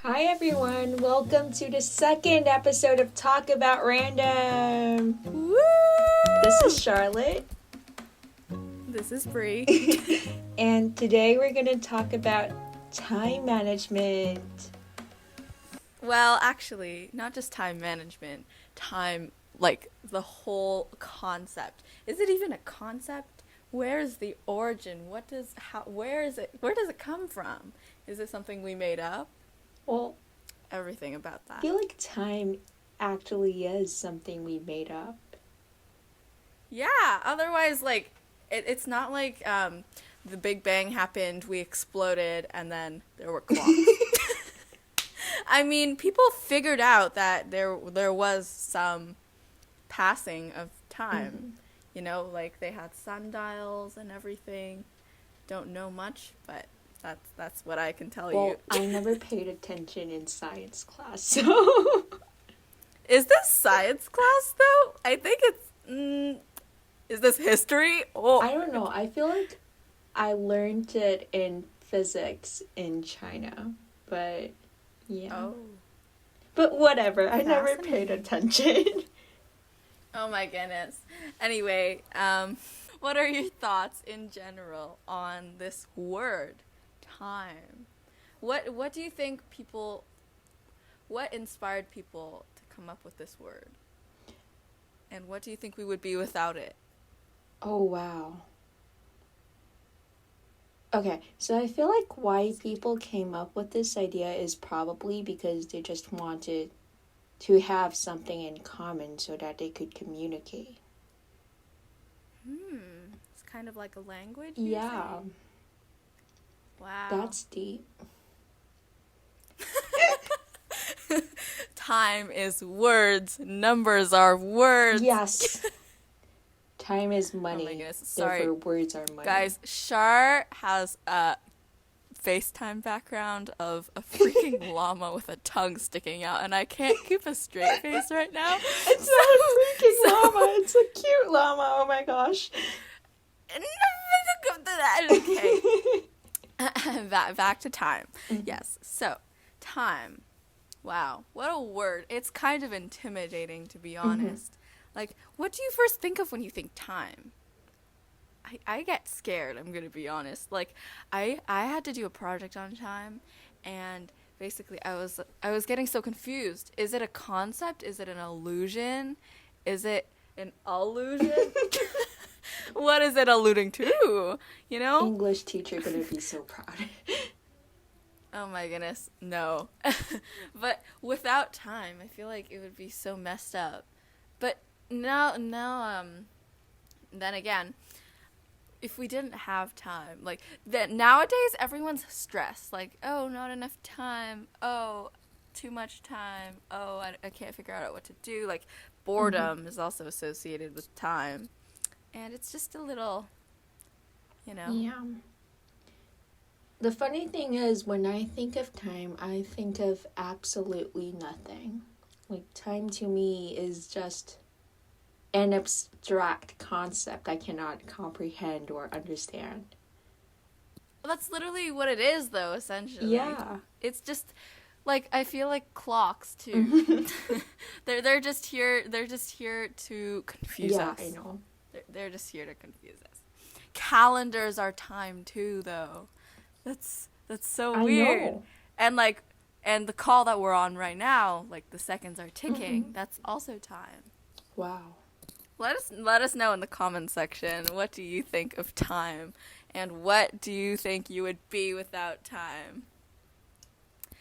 Hi everyone, welcome to the second episode of Talk About Random. Woo! This is Charlotte. This is Bri. And today we're going to talk about time management. Well, actually, not just time management, time, like the whole concept. Is it even a concept? Where is the origin? Where does it come from? Is it something we made up? Well, everything about that. I feel like time actually is something we made up. Yeah, otherwise, like, it's not like the Big Bang happened, we exploded, and then there were clocks. I mean, people figured out that there was some passing of time. Mm-hmm. You know, like they had sundials and everything. Don't know much, but that's what I can tell you. Well, I never paid attention in science class, so... Is this science class, though? I think it's... is this history? Oh, I don't know. I feel like I learned it in physics in China, but yeah. Oh. But whatever. I never paid attention. Oh my goodness. Anyway, what are your thoughts in general on this word? Time. What do you think what inspired people to come up with this word? And what do you think we would be without it? Oh, wow. Okay, so I feel like why people came up with this idea is probably because they just wanted to have something in common so that they could communicate. It's kind of like a language? Yeah. Wow. That's deep. Time is words. Numbers are words. Yes. Time is money. Oh my goodness. Sorry. Therefore, words are money. Guys, Char has a FaceTime background of a freaking llama with a tongue sticking out, and I can't keep a straight face right now. It's not a freaking llama. It's a cute llama. Oh my gosh. Okay. Back to time. Mm-hmm. Yes. So, time. Wow. What a word. It's kind of intimidating, to be honest. Mm-hmm. Like, what do you first think of when you think time? I get scared, I'm going to be honest. Like, I had to do a project on time, and basically I was getting so confused. Is it a concept? Is it an illusion? Is it an allusion? What is it alluding to? You know? English teacher going to be so proud. Oh my goodness, no. But without time, I feel like it would be so messed up. But now, then again, if we didn't have time, like, that nowadays everyone's stressed. Like, oh, not enough time. Oh, too much time. Oh, I can't figure out what to do. Like, boredom is also associated with time. And it's just a little, you know. Yeah. The funny thing is, when I think of time, I think of absolutely nothing. Like, time to me is just an abstract concept I cannot comprehend or understand. Well, that's literally what it is, though, essentially. Yeah. It's just, like, I feel like clocks, too. They're just here to confuse us. Yeah, I know. They're just here to confuse us. Calendars are time, too, though. That's so weird. Know. And the call that we're on right now, like, the seconds are ticking. That's also time. Wow. Let us know in the comments section, what do you think of time? And what do you think you would be without time?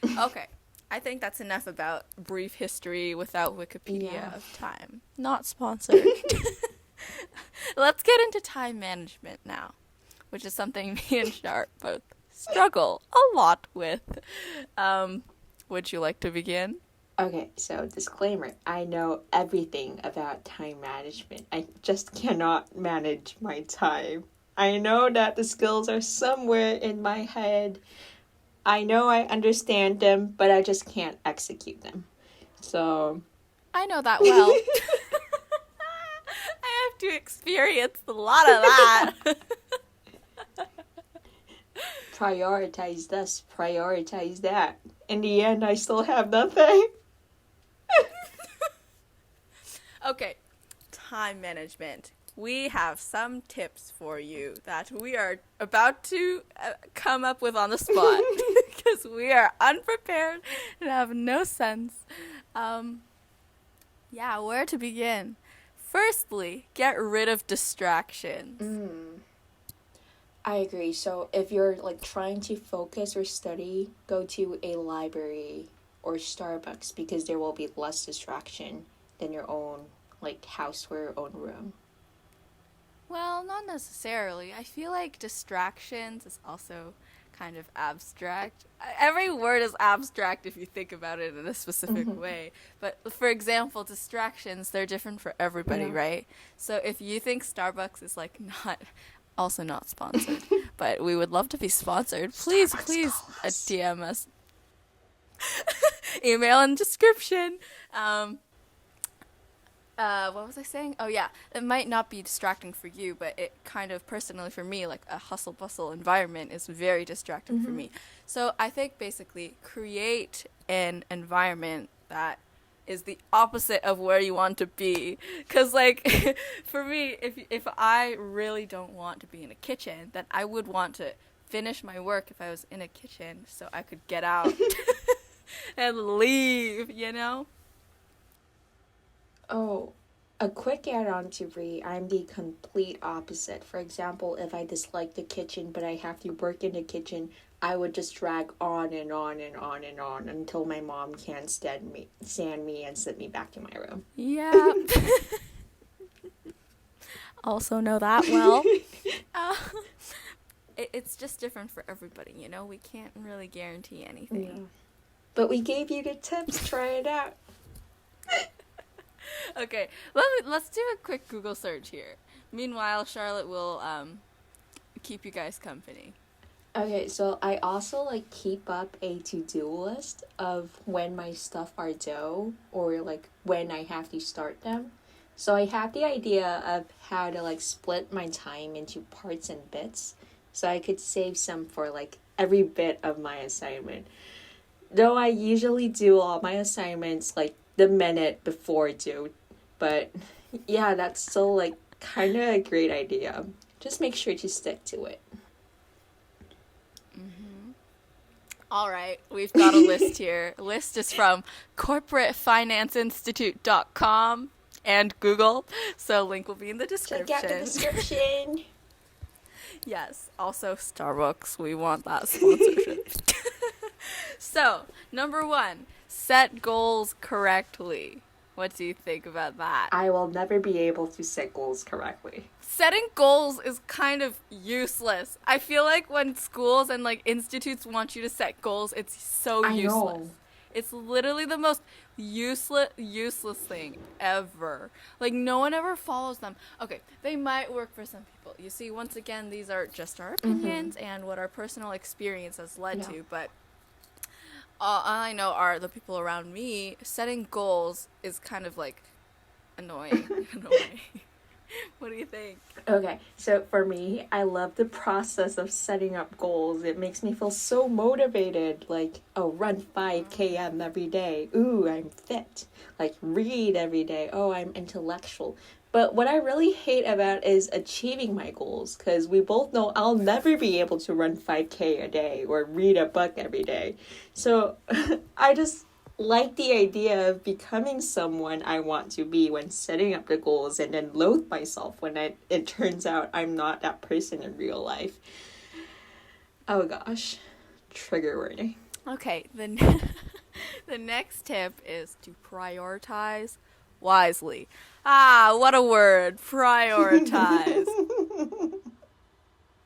Okay. I think that's enough about brief history without Wikipedia of time. Not sponsored. Let's get into time management now, which is something me and Char both struggle a lot with. Would you like to begin? Okay, so disclaimer, I know everything about time management. I just cannot manage my time. I know that the skills are somewhere in my head. I know I understand them, but I just can't execute them. So... I know that well. I have to experience a lot of that. Prioritize this, prioritize that. in the end, I still have nothing. Okay, time management. We have some tips for you that we are about to come up with on the spot because we are unprepared and have no sense. Yeah, where to begin? Firstly, get rid of distractions. I agree. So if you're like trying to focus or study, go to a library or Starbucks because there will be less distraction than your own like house or your own room. Well, not necessarily. I feel like distractions is also kind of abstract. Every word is abstract if you think about it in a specific way. But for example, distractions, they're different for everybody, Yeah. right? So if you think Starbucks is like not also not sponsored, but we would love to be sponsored. Please, Starbucks, please call us. DM us. Email in description. What was I saying? Oh yeah, it might not be distracting for you, but it kind of personally for me, like a hustle bustle environment is very distracting for me. So I think basically create an environment that is the opposite of where you want to be. Cause like for me, if I really don't want to be in a kitchen, then I would want to finish my work if I was in a kitchen so I could get out and leave, you know? Oh, a quick add on to Bri, I'm the complete opposite. For example, if I dislike the kitchen but I have to work in the kitchen, I would just drag on and on and on and on until my mom can't stand me and send me back to my room. Yeah. Also know that well. It's just different for everybody, you know? We can't really guarantee anything. Yeah. But we gave you the tips. Try it out. Okay, let's do a quick Google search here. Meanwhile, Charlotte will keep you guys company. Okay, so I also like keep up a to-do list of when my stuff are due or like when I have to start them. So I have the idea of how to like split my time into parts and bits so I could save some for like every bit of my assignment. Though I usually do all my assignments like the minute before due, but yeah, that's still like kind of a great idea. Just make sure to stick to it. All right, we've got a list here. List is from corporatefinanceinstitute.com and Google, so link will be in the description. Check out the description. Yes, also Starbucks, we want that sponsorship. So, number 1, set goals correctly. What do you think about that? I will never be able to set goals correctly. Setting goals is kind of useless. I feel like when schools and like institutes want you to set goals, it's so useless. Know. It's literally the most useless thing ever. Like no one ever follows them. Okay, they might work for some people. You see, once again, these are just our opinions and what our personal experience has led to, but all I know are the people around me. Setting goals is kind of like annoying in a way. What do you think? Okay, so for me, I love the process of setting up goals. It makes me feel so motivated. Like, oh, run 5 km every day. Ooh, I'm fit. Like, read every day. Oh, I'm intellectual. But what I really hate about is achieving my goals, because we both know I'll never be able to run 5K a day or read a book every day. So I just like the idea of becoming someone I want to be when setting up the goals and then loathe myself when it turns out I'm not that person in real life. Oh gosh, trigger warning. Okay, the next tip is to prioritize wisely. Ah, what a word, prioritize.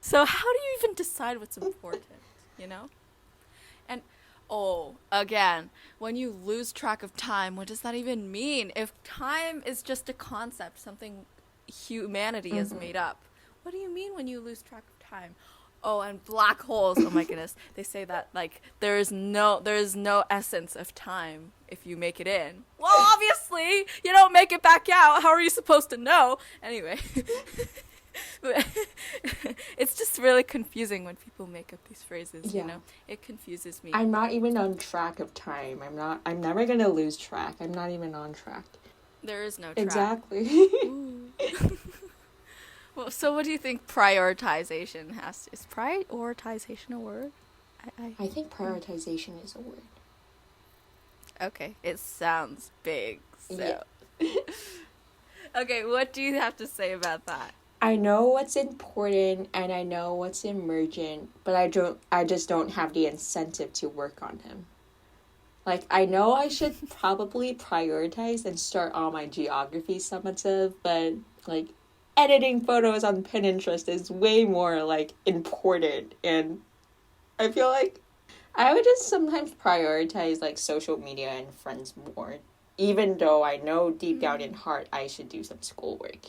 So how do you even decide what's important, you know? And, oh, again, when you lose track of time, what does that even mean? If time is just a concept, something humanity has made up, what do you mean when you lose track of time? Oh, and black holes. Oh my goodness. They say that like there is no essence of time if you make it in. Well, obviously, you don't make it back out. How are you supposed to know? Anyway. But it's just really confusing when people make up these phrases, Yeah. you know? It confuses me. I'm not even on track of time. I'm never gonna lose track. I'm not even on track. There is no track. Exactly. Ooh. Well, so what do you think prioritization has to... Is prioritization a word? I think prioritization is a word. Okay, it sounds big, so... Yeah. Okay, what do you have to say about that? I know what's important and I know what's emergent, but I just don't have the incentive to work on them. Like, I know I should probably prioritize and start all my geography summative, but, like, editing photos on Pinterest is way more, like, important. And I feel like I would just sometimes prioritize, like, social media and friends more, even though I know deep down in heart I should do some schoolwork.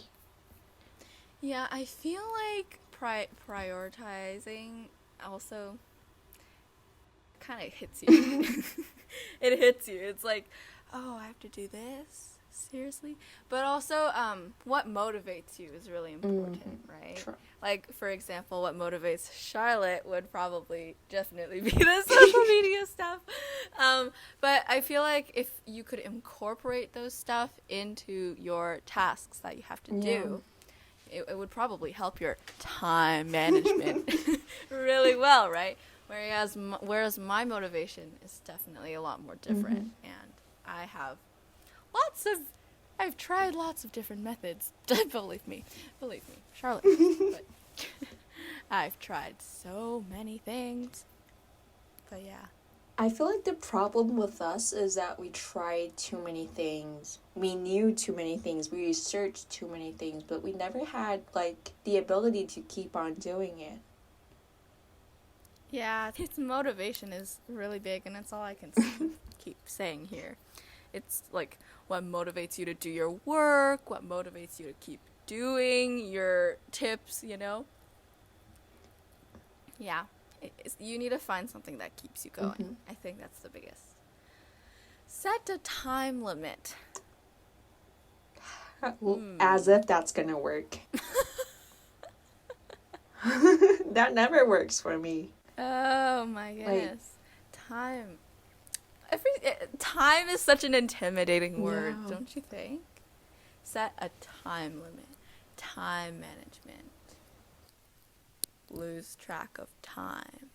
Yeah, I feel like prioritizing also kind of hits you. It hits you. It's like, oh, I have to do this? Seriously? But also, what motivates you is really important, right? True. Like, for example, what motivates Charlotte would probably definitely be the social media stuff. But I feel like if you could incorporate those stuff into your tasks that you have to do, it would probably help your time management really well, right? Whereas my motivation is definitely a lot more different, and I've tried lots of different methods. believe me, Charlotte. But I've tried so many things. But yeah. I feel like the problem with us is that we tried too many things. We knew too many things. We researched too many things, but we never had, like, the ability to keep on doing it. Yeah, its motivation is really big, and that's all I can keep saying here. It's like what motivates you to do your work, what motivates you to keep doing your tips, you know? Yeah, you need to find something that keeps you going. I think that's the biggest. Set a time limit. As if that's gonna work. That never works for me. Oh my goodness. Time. Time is such an intimidating word, don't you think? Set a time limit. Time management. Lose track of time.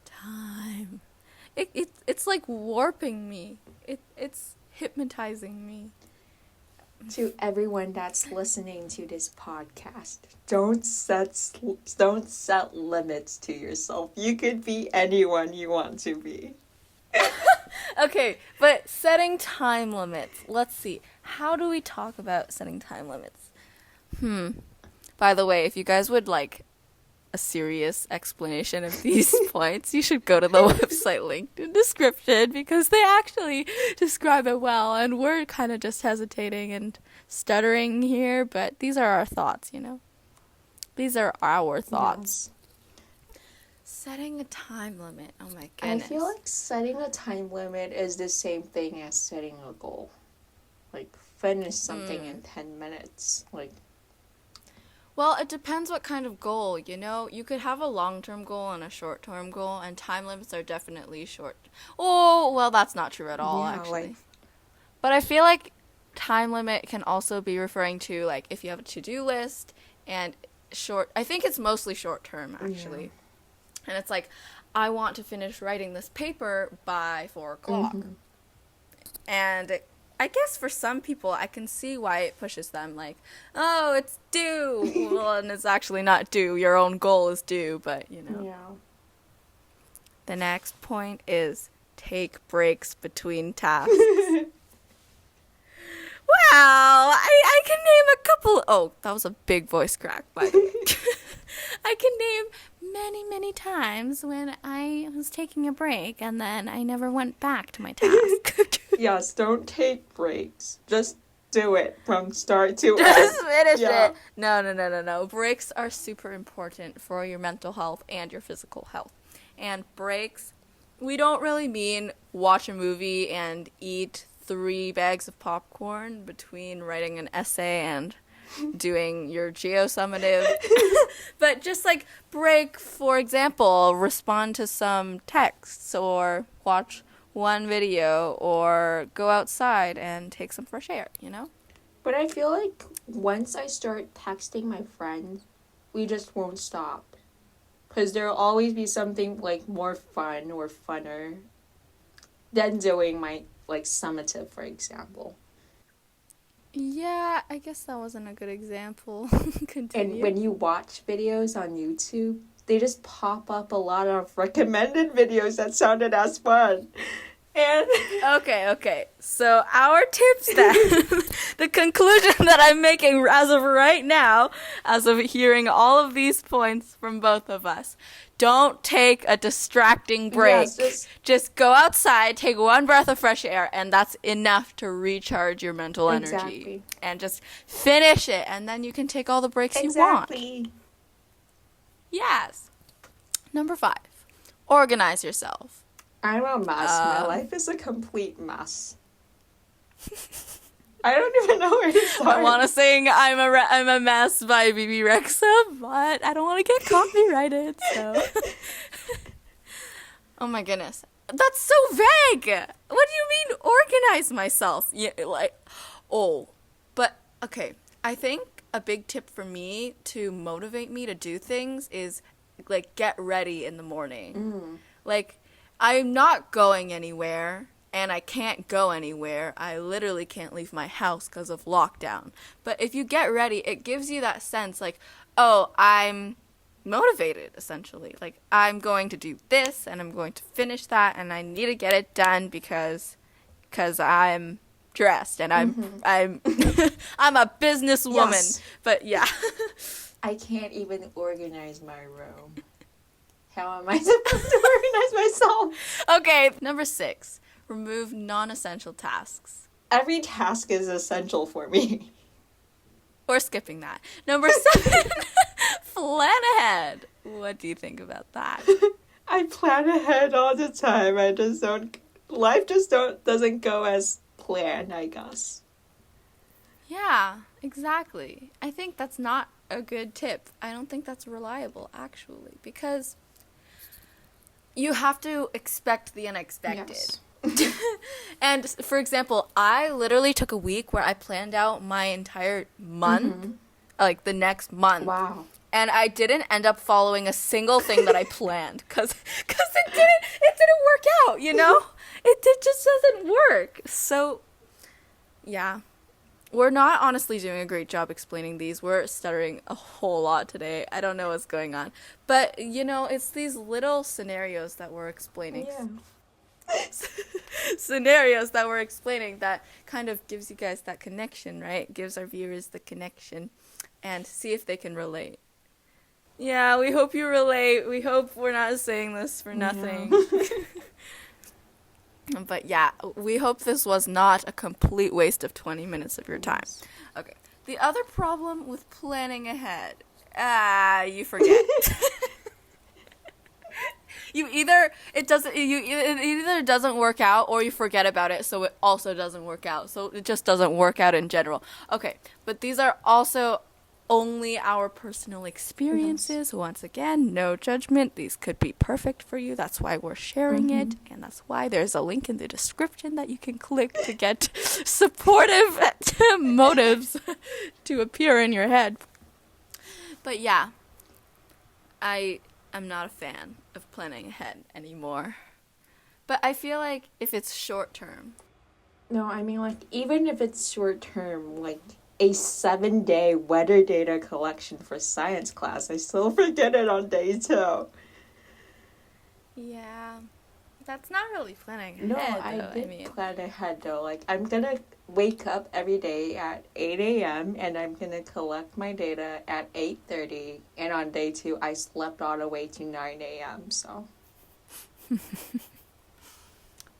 Time. It's like warping me. It's hypnotizing me. To everyone that's listening to this podcast, don't set limits to yourself. You could be anyone you want to be. Okay, but setting time limits. Let's see. How do we talk about setting time limits? By the way, if you guys would like a serious explanation of these points, you should go to the website linked in the description, because they actually describe it well, and we're kind of just hesitating and stuttering here, but these are our thoughts, you know? These are our thoughts. Yes. Setting a time limit. Oh my goodness. I feel like setting a time limit is the same thing as setting a goal. Like, finish something in 10 minutes. Like, well, it depends what kind of goal, you know? You could have a long-term goal and a short-term goal, and time limits are definitely short. Oh, well, that's not true at all, actually. But I feel like time limit can also be referring to, like, if you have a to-do list, and I think it's mostly short-term, actually. Yeah. And it's like, I want to finish writing this paper by 4 o'clock. And I guess for some people, I can see why it pushes them, like, oh, it's due. Well, and it's actually not due. Your own goal is due, but, you know. Yeah. The next point is take breaks between tasks. Wow, I can name a couple. Oh, that was a big voice crack, by the way. I can name many, many times when I was taking a break and then I never went back to my task. Yes, don't take breaks. Just do it from start to end. Just finish it. No. Breaks are super important for your mental health and your physical health. And breaks, we don't really mean watch a movie and eat 3 bags of popcorn between writing an essay and doing your geosummative. But just like break, for example, respond to some texts or watch one video or go outside and take some fresh air, you know? But I feel like once I start texting my friends, we just won't stop. Because there'll always be something, like, more fun or funner than doing my, like, summative, for example. Yeah, I guess that wasn't a good example. Continue. And when you watch videos on YouTube, they just pop up a lot of recommended videos that sounded as fun. And Okay. So our tips then, the conclusion that I'm making as of right now, as of hearing all of these points from both of us, don't take a distracting break. Yes, just go outside, take one breath of fresh air, and that's enough to recharge your mental energy. Exactly. And just finish it, and then you can take all the breaks you want. Yes. Number 5, organize yourself. I'm a mess. My life is a complete mess. I don't even know where to start. I want to sing I'm a Mess by BB Rexa, but I don't want to get copyrighted, so. Oh my goodness. That's so vague! What do you mean, organize myself? Yeah, but, okay. I think a big tip for me to motivate me to do things is, like, get ready in the morning. Like, I'm not going anywhere, and I can't go anywhere. I literally can't leave my house because of lockdown. But if you get ready, it gives you that sense, like, oh, I'm motivated, essentially. Like, I'm going to do this, and I'm going to finish that, and I need to get it done because I'm dressed, and I'm I'm a businesswoman. Yes. But, yeah. I can't even organize my room. How am I supposed to organize myself? Okay, number 6, remove non-essential tasks. Every task is essential for me. Or skipping that. Number 7, plan ahead. What do you think about that? I plan ahead all the time. I just don't. Life just doesn't go as planned, I guess. Yeah, exactly. I think that's not a good tip. I don't think that's reliable, actually, because you have to expect the unexpected. Yes. And, for example, I literally took a week where I planned out my entire month, like the next month. Wow. And I didn't end up following a single thing that I planned because it didn't work out, you know? It just doesn't work. So, yeah. We're not honestly doing a great job explaining these. We're stuttering a whole lot today. I don't know what's going on. But, you know, it's these little scenarios that we're explaining. Yeah. Scenarios that we're explaining that kind of gives you guys that connection, right? Gives our viewers the connection and see if they can relate. Yeah, we hope you relate. We hope we're not saying this for nothing. Yeah. But yeah, we hope this was not a complete waste of 20 minutes of your time. Okay. The other problem with planning ahead, you forget. It either doesn't work out or you forget about it, so it also doesn't work out. So it just doesn't work out in general. Okay, but these are also only our personal experiences. Yes. Once again, no judgment. These could be perfect for you. That's why we're sharing it, and that's why there's a link in the description that you can click to get supportive motives to appear in your head. But yeah, I am not a fan of planning ahead anymore. But I feel like if it's short term. No, I mean, like, even if it's short term, like a 7-day weather data collection for science class, I still forget it on day 2. Yeah. That's not really planning ahead, No, though. I did plan ahead, though. Like, I'm gonna wake up every day at 8 a.m. and I'm gonna collect my data at 8:30. And on day 2, I slept all the way to 9 a.m., so.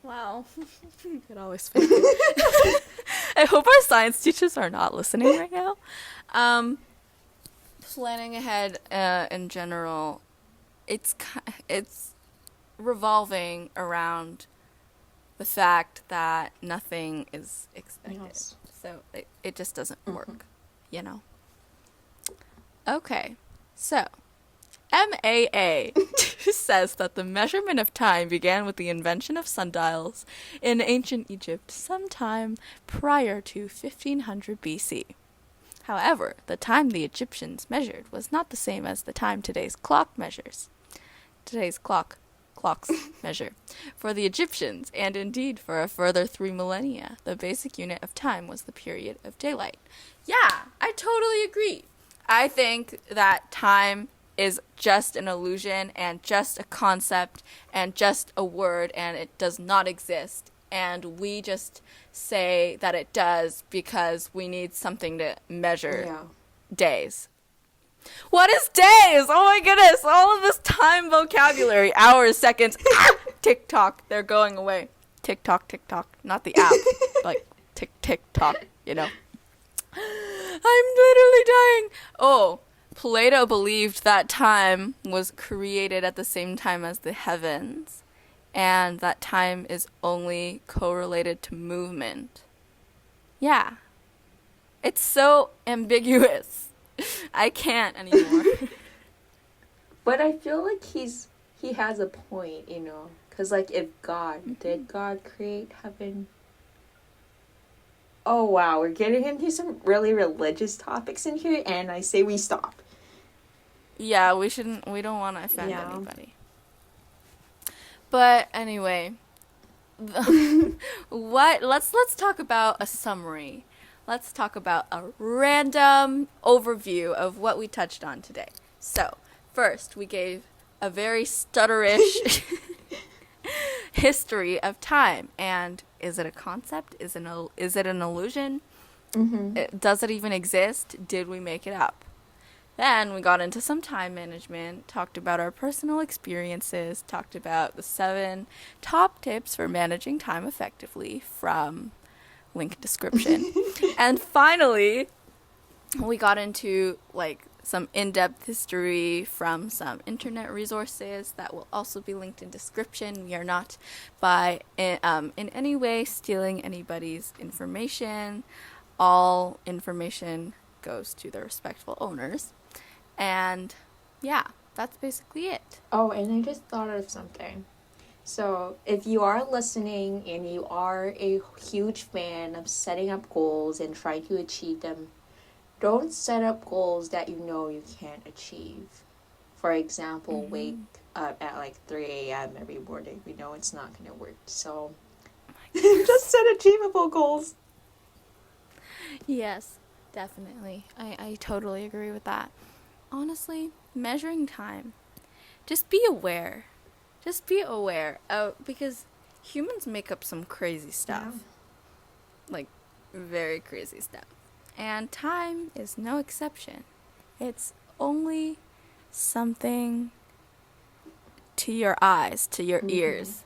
Wow. You could always fit. I hope our science teachers are not listening right now. Planning ahead in general, it's revolving around the fact that nothing is expected. Yes. So it just doesn't work, you know? Okay, so MAA says that the measurement of time began with the invention of sundials in ancient Egypt sometime prior to 1500 BC. However, the time the Egyptians measured was not the same as the time today's clocks measure. For the Egyptians, and indeed for a further 3 millennia, the basic unit of time was the period of daylight. Yeah, I totally agree. I think that time is just an illusion and just a concept and just a word, and it does not exist. And we just say that it does because we need something to measure days. What is days? Oh my goodness, all of this time vocabulary, hours, seconds, tick-tock, they're going away. Tick-tock, tick-tock, not the app, like tick-tick-tock, you know. I'm literally dying. Oh, Plato believed that time was created at the same time as the heavens, and that time is only correlated to movement. Yeah. It's so ambiguous. I can't anymore. But I feel like he has a point, you know, because like if did God create heaven? Oh wow, we're getting into some really religious topics in here, and I say we stop. Yeah, we don't want to offend anybody. But anyway, let's talk about a summary. Let's talk about a random overview of what we touched on today. So, first, we gave a very stutterish history of time. And is it a concept? Is it an illusion? Mm-hmm. Does it even exist? Did we make it up? Then we got into some time management, talked about our personal experiences, talked about the 7 top tips for managing time effectively from link description. And finally, we got into like some in-depth history from some internet resources that will also be linked in description. We are not in any way stealing anybody's information. All information goes to their respectful owners. And yeah, that's basically it. Oh, and I just thought of something. So, if you are listening and you are a huge fan of setting up goals and trying to achieve them, don't set up goals that you know you can't achieve. For example, wake up at like 3 a.m. every morning. We know it's not going to work. So, just set achievable goals. Yes, definitely. I totally agree with that. Honestly, measuring time. Just be aware. Just be aware. Because humans make up some crazy stuff. Yeah. Like, very crazy stuff. And time is no exception. It's only something to your eyes, to your ears.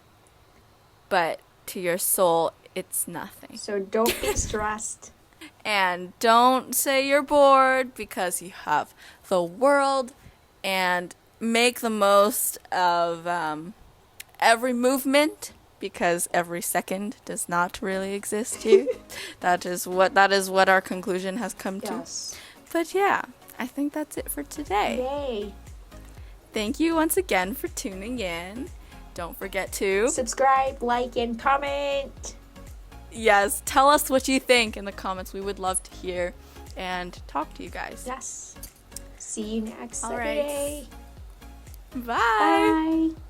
But to your soul, it's nothing. So don't be stressed. And don't say you're bored because you have the world, and make the most of every movement because every second does not really exist here. That is what our conclusion has come to. Yes. But yeah, I think that's it for today. Yay. Thank you once again for tuning in. Don't forget to subscribe, like, and comment. Yes, tell us what you think in the comments. We would love to hear and talk to you guys. Yes. See you next All Saturday. Right. Bye. Bye.